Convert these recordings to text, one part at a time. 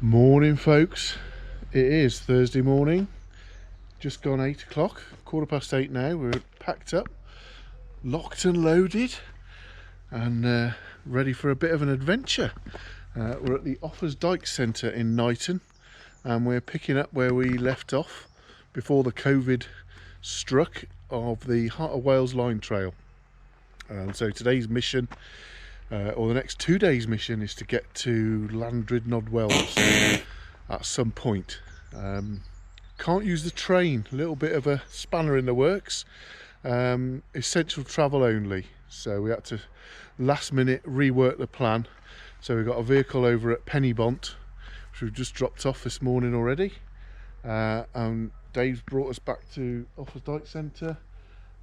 Morning folks, it is Thursday morning, just gone 8 o'clock, 8:15 now. We're packed up, locked and loaded and ready for a bit of an adventure. We're at the Offers Dyke Centre in Knighton and we're picking up where we left off before the COVID struck of the Heart of Wales Line Trail. So today's mission, or the next 2 days mission, is to get to Llandrydnod Wells at some point. Can't use the train, a little bit of a spanner in the works. Essential travel only, so we had to last minute rework the plan. So we've got a vehicle over at Penybont, which we've just dropped off this morning already, and Dave's brought us back to Offers Dyke Centre.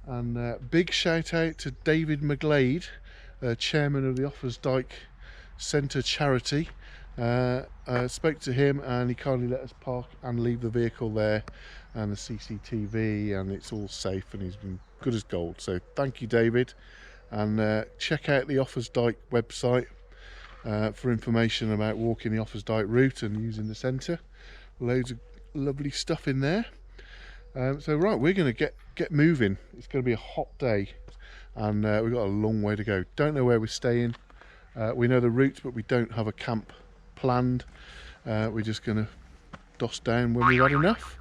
And big shout out to David McGlade, chairman of the Offers Dyke Centre charity. Spoke to him and he kindly let us park and leave the vehicle there, and the CCTV, and it's all safe, and he's been good as gold. So thank you, David, and check out the Offers Dyke website for information about walking the Offers Dyke route and using the centre. Loads of lovely stuff in there. So right, we're going to get moving. It's going to be a hot day and we've got a long way to go. Don't know where we're staying. We know the route, but we don't have a camp planned. We're just going to doss down when we've had enough.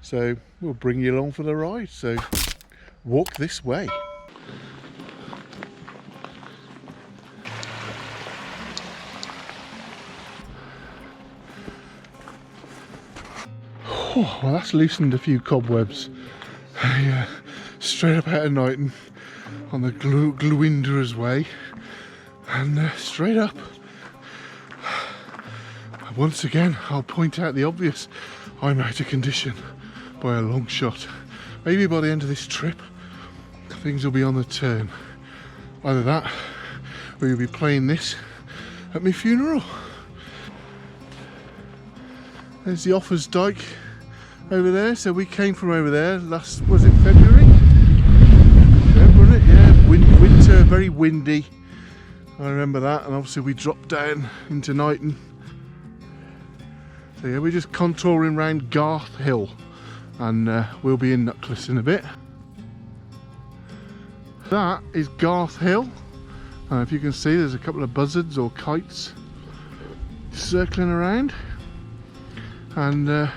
So we'll bring you along for the ride. So walk this way. Oh, well, that's loosened a few cobwebs. Yeah, straight up out of Knighton on the Glwynder's way, and straight up. Once again, I'll point out the obvious. I'm out of condition by a long shot. Maybe by the end of this trip, things will be on the turn. Either that, or you'll be playing this at my funeral. There's the Offers Dyke over there. So we came from over there last, was it February? Yeah, wasn't it? Yeah, winter, very windy. I remember that, and obviously we dropped down into Knighton. So yeah, we're just contouring around Garth Hill, and we'll be in Knucklas in a bit. That is Garth Hill. If you can see, there's a couple of buzzards or kites circling around, and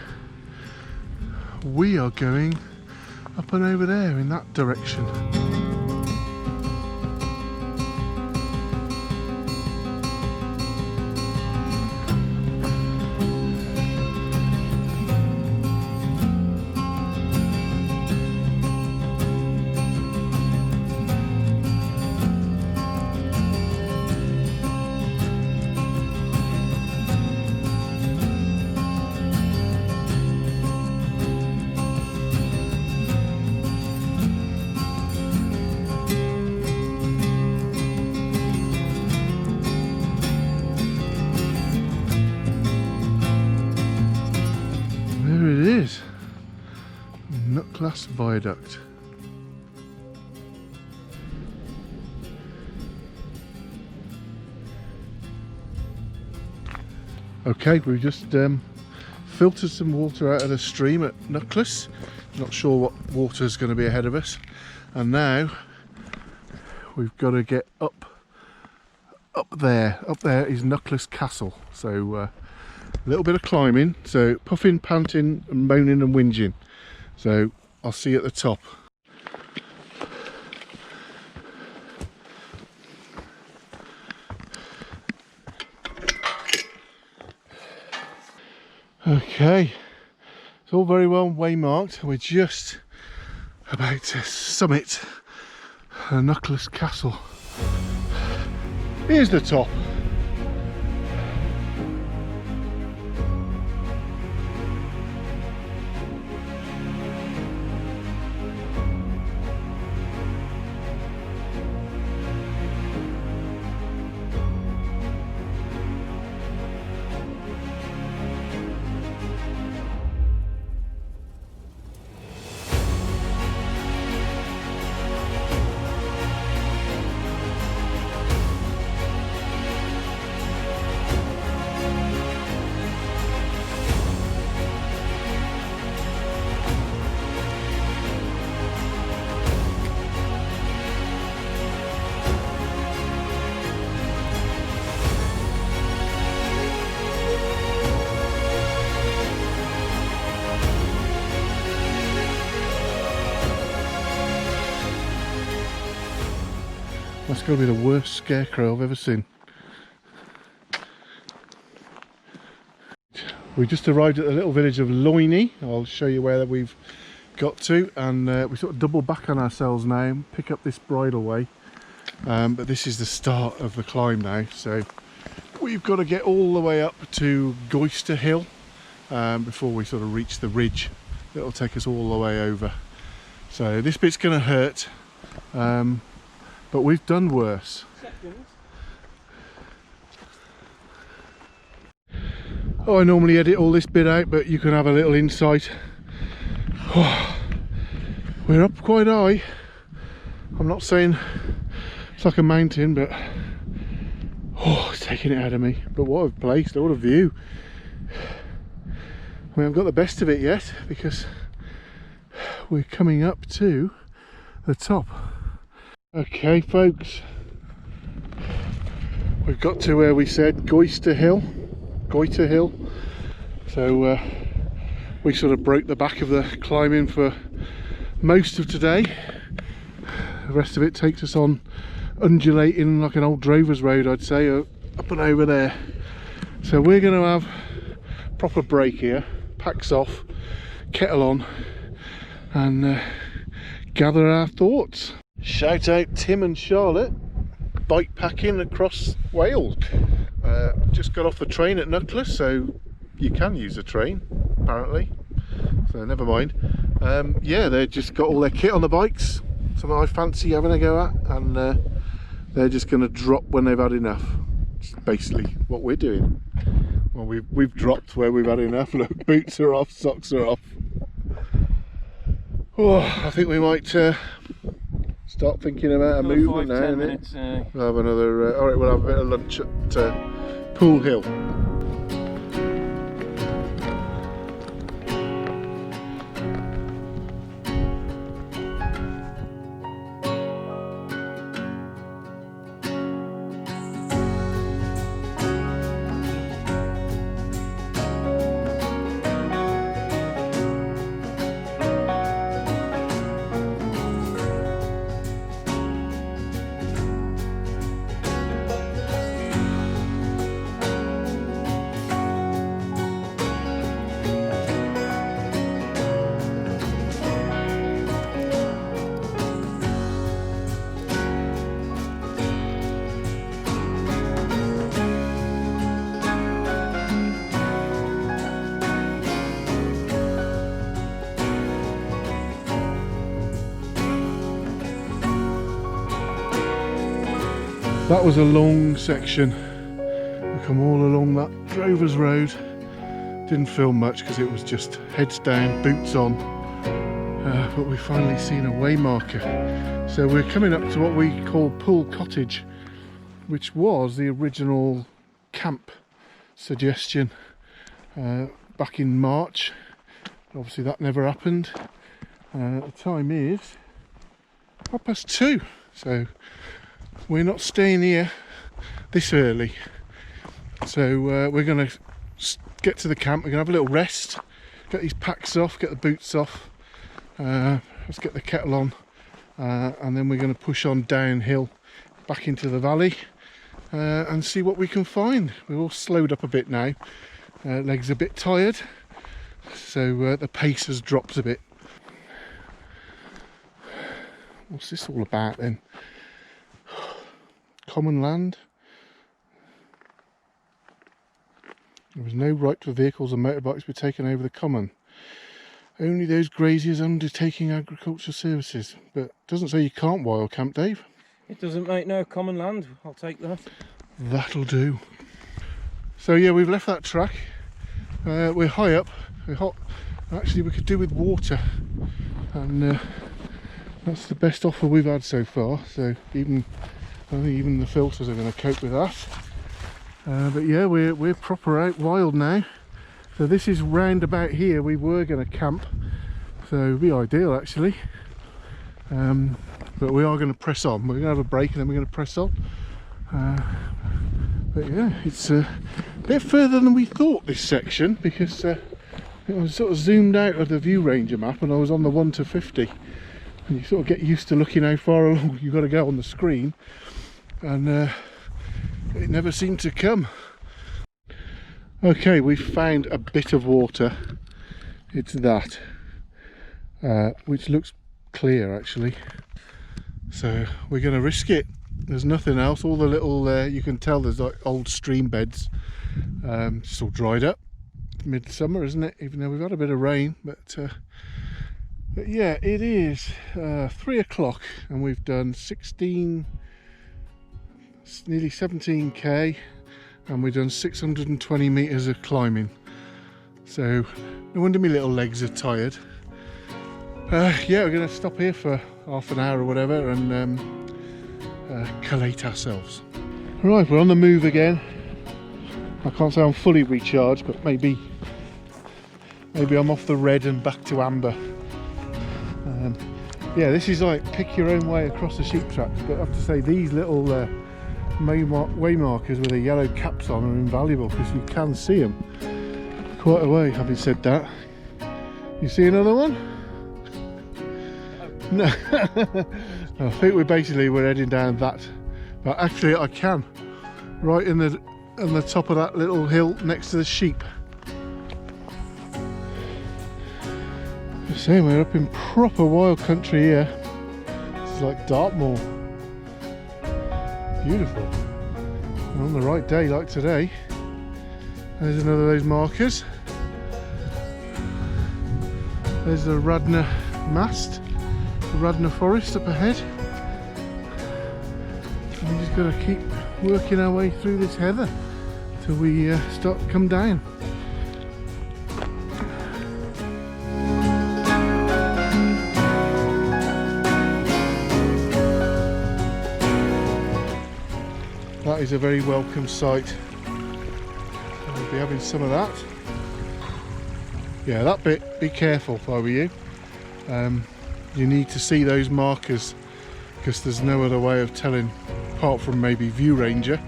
we are going up and over there in that direction. Knucklas Viaduct. Okay, we've just filtered some water out of the stream at Knucklas. Not sure what water is going to be ahead of us, and now we've got to get up there. Up there is Knucklas Castle, so a little bit of climbing, so puffing, panting and moaning and whinging. So I'll see you at the top. Okay, it's all very well waymarked. We're just about to summit Knucklas Castle. Here's the top. That's got to be the worst scarecrow I've ever seen. We just arrived at the little village of Llanelli. I'll show you where we've got to, and we sort of double back on ourselves now and pick up this bridleway. But this is the start of the climb now, so we've got to get all the way up to Goyster Hill before we sort of reach the ridge that'll take us all the way over. So this bit's going to hurt, but we've done worse. Oh, I normally edit all this bit out, but you can have a little insight. Oh, we're up quite high. I'm not saying it's like a mountain, but oh, it's taking it out of me. But what a place, what a view. We haven't got the best of it yet because we're coming up to the top. Okay folks, we've got to where we said Goyster Hill. So we sort of broke the back of the climbing for most of today. The rest of it takes us on undulating like an old drover's road, I'd say, up and over there. So we're going to have a proper break here, packs off, kettle on, and gather our thoughts. Shout out Tim and Charlotte, bike packing across Wales. Just got off the train at Knucklas, so you can use a train apparently, so never mind. Yeah, they've just got all their kit on the bikes, something I fancy having a go at, and they're just going to drop when they've had enough. It's basically what we're doing. Well, we've dropped where we've had enough. Look, boots are off, socks are off. Oh, I think we might start thinking about a movement now, innit? We'll have another. All right, we'll have a bit of lunch at Pool Hill. That was a long section. We come all along that drover's road. Didn't film much because it was just heads down, boots on. But we've finally seen a way marker. So we're coming up to what we call Pool Cottage, which was the original camp suggestion back in March. Obviously that never happened. The time is 2:30, so we're not staying here this early. So we're going to get to the camp, we're going to have a little rest, get these packs off, get the boots off, let's get the kettle on, and then we're going to push on downhill back into the valley and see what we can find. We're all slowed up a bit now, legs a bit tired, so the pace has dropped a bit. What's this all about then? Common land. There was no right for vehicles and motorbikes to be taken over the common. Only those graziers undertaking agricultural services. But it doesn't say you can't wild camp, Dave. It doesn't make no common land. I'll take that. That'll do. So yeah, we've left that track. We're high up. We're hot. Actually, we could do with water, and that's the best offer we've had so far. So I think even the filters are going to cope with that. But yeah, we're proper out wild now. So this is round about here we were going to camp, so it'd be ideal actually. But we are going to press on. We're going to have a break and then we're going to press on. But yeah, it's a bit further than we thought, this section, because I was sort of zoomed out of the View Ranger map and I was on the 1 to 50. and you sort of get used to looking how far along you've got to go on the screen, and it never seemed to come. Okay, we found a bit of water. It's that, which looks clear actually, so we're going to risk it. There's nothing else. All the little you can tell there's like old stream beds, just all dried up. Midsummer, isn't it? Even though we've had a bit of rain, but yeah, it is 3 o'clock and we've done 16, nearly 17k, and we've done 620 meters of climbing. So no wonder my little legs are tired. Yeah, we're going to stop here for half an hour or whatever and collate ourselves. Right, we're on the move again. I can't say I'm fully recharged, but maybe I'm off the red and back to amber. Yeah, this is like pick your own way across the sheep tracks, but I have to say these little way markers with the yellow caps on are invaluable because you can see them quite a way. Having said that, you see another one? No. I think we're heading down that, but actually I can, right on the top of that little hill next to the sheep. So we're up in proper wild country here. This is like Dartmoor. Beautiful. And on the right day like today. There's another of those markers. There's the Radnor mast, the Radnor forest up ahead. And we're just going to keep working our way through this heather till we start to come down. That is a very welcome sight. We'll be having some of that. Yeah, that bit, be careful if I were you. You need to see those markers because there's no other way of telling, apart from maybe View Ranger.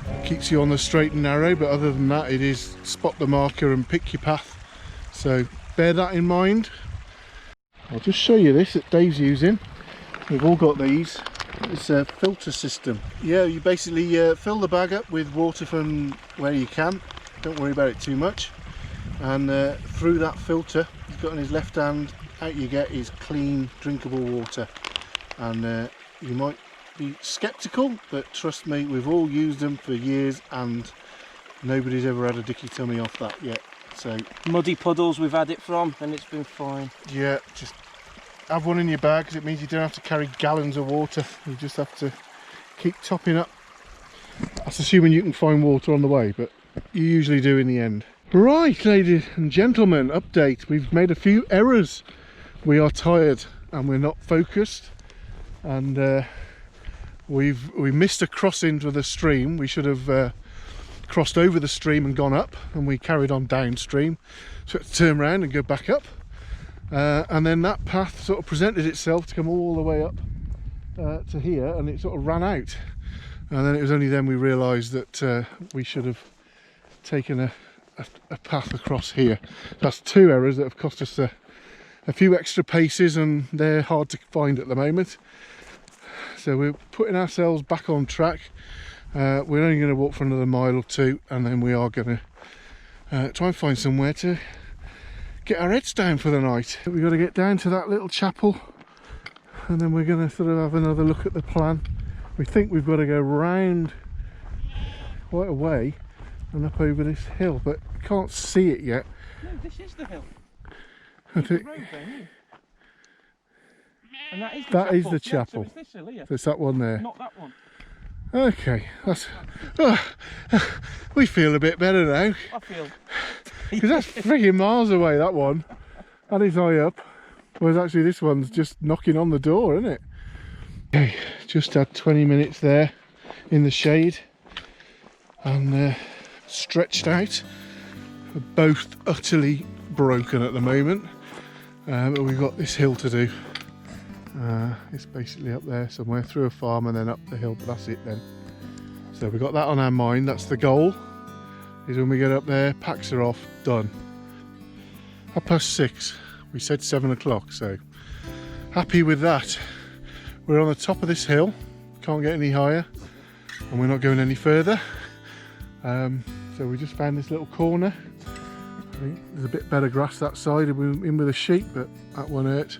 It keeps you on the straight and narrow, but other than that it is spot the marker and pick your path. So bear that in mind. I'll just show you this that Dave's using. We've all got these. It's a filter system. Yeah, you basically fill the bag up with water from where you can. Don't worry about it too much. And through that filter he's got in his left hand, out you get is clean drinkable water. And you might be skeptical, but trust me, we've all used them for years and nobody's ever had a dicky tummy off that yet. So muddy puddles we've had it from and it's been fine. Yeah, just have one in your bag because it means you don't have to carry gallons of water. You just have to keep topping up. That's assuming you can find water on the way, but you usually do in the end. Right, ladies and gentlemen, update. We've made a few errors. We are tired and we're not focused, and we missed a crossing to the stream. We should have crossed over the stream and gone up, and we carried on downstream, so we had to turn around and go back up. And then that path sort of presented itself to come all the way up to here, and it sort of ran out. And then it was only then we realised that we should have taken a path across here. That's two errors that have cost us a few extra paces, and they're hard to find at the moment. So we're putting ourselves back on track. We're only going to walk for another mile or two, and then we are going to try and find somewhere to get our heads down for the night. We've got to get down to that little chapel, and then we're going to sort of have another look at the plan. We think we've got to go round quite a way and up over this hill, but can't see it yet. No, this is the hill. I think the road then, and that is the chapel. Yeah, so it's this hill here. So it's that one there. Not that one. Okay, that's. We feel a bit better now. I feel. Because that's freaking miles away, that one. That is high up. Whereas actually this one's just knocking on the door, isn't it? Okay, just had 20 minutes there in the shade and stretched out. We're both utterly broken at the moment, but we've got this hill to do. It's basically up there somewhere through a farm and then up the hill, but that's it then. So we've got that on our mind. That's the goal, is when we get up there, packs are off, done. 6:30. We said 7 o'clock, so happy with that. We're on the top of this hill, can't get any higher, and we're not going any further. So we just found this little corner. I think there's a bit better grass that side, and we're in with the sheep, but that won't hurt.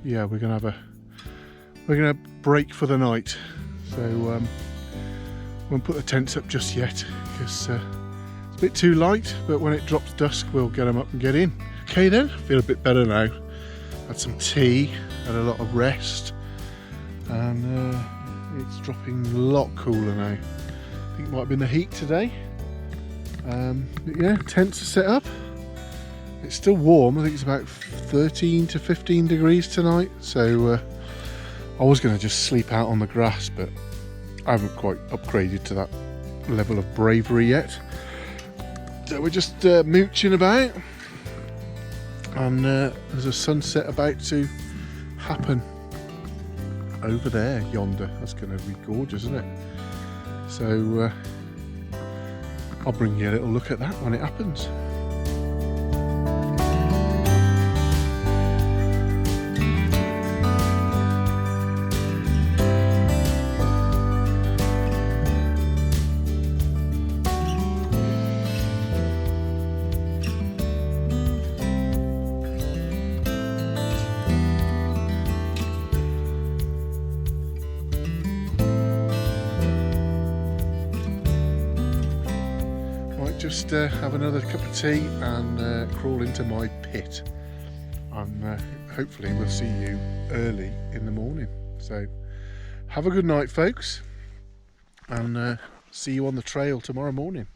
Yeah, we're gonna break for the night. So won't put the tents up just yet because it's a bit too light, but when it drops dusk we'll get them up and get in. Okay then, feel a bit better now. Had some tea, had a lot of rest, and it's dropping a lot cooler now. I think it might have been the heat today. But yeah, tents are set up. It's still warm. I think it's about 13 to 15 degrees tonight. So I was going to just sleep out on the grass, but I haven't quite upgraded to that level of bravery yet. So we're just mooching about, and there's a sunset about to happen over there, yonder. That's going to be gorgeous, isn't it? So I'll bring you a little look at that when it happens. Just have another cup of tea and crawl into my pit, and hopefully we'll see you early in the morning. So have a good night, folks, and see you on the trail tomorrow morning.